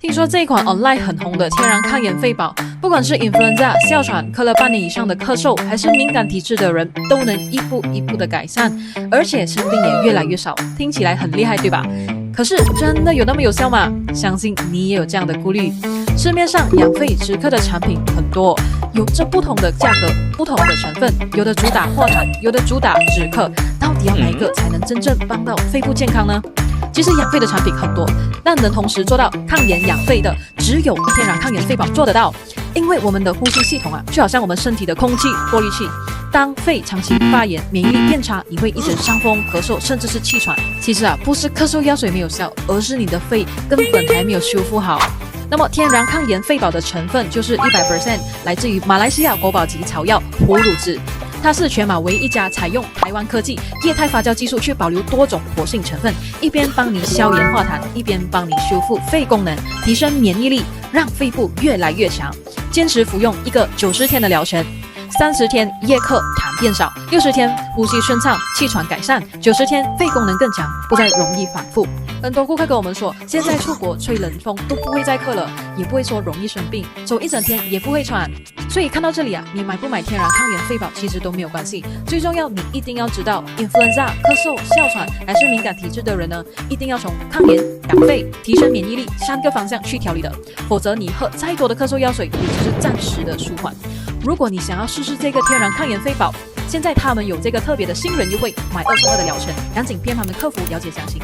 听说这一款 online 很红的天然抗炎肺宝，不管是 influenza 哮喘、咳了半年以上的咳嗽，还是敏感体质的人，都能一步一步的改善，而且生病也越来越少，听起来很厉害，对吧？可是真的有那么有效吗？相信你也有这样的顾虑。市面上养肺止咳的产品很多，有着不同的价格、不同的成分，有的主打破产，有的主打止咳，到底要哪一个才能真正帮到肺部健康呢？其实养肺的产品很多，但能同时做到抗炎养肺的，只有天然抗炎肺宝做得到。因为我们的呼吸系统就好像我们身体的空气过滤器，当肺长期发炎，免疫力变差，你会一直伤风、咳嗽，甚至是气喘。其实不是咳嗽药水没有效，而是你的肺根本还没有修复好。那么天然抗炎肺宝的成分就是100%来自于马来西亚国宝级草药普鲁兹。它是全马唯一一家采用台湾科技液态发酵技术去保留多种活性成分，一边帮你消炎化痰，一边帮你修复肺功能，提升免疫力，让肺部越来越强。坚持服用一个90天的疗程，30天夜咳痰变少，60天呼吸顺畅，气喘改善，90天肺功能更强，不再容易反复。很多顾客跟我们说，现在出国吹冷风都不会再咳了，也不会说容易生病，走一整天也不会喘。所以看到这里你买不买天然抗炎肺宝其实都没有关系，最重要你一定要知道 influenza 咳嗽、哮喘还是敏感体质的人呢，一定要从抗炎、养肺、提升免疫力3个方向去调理的，否则你喝再多的咳嗽药水也只是暂时的舒缓。如果你想要试试这个天然抗炎肺宝，现在他们有这个特别的新人优惠，买2送2的疗程，赶紧PM他们客服了解详情。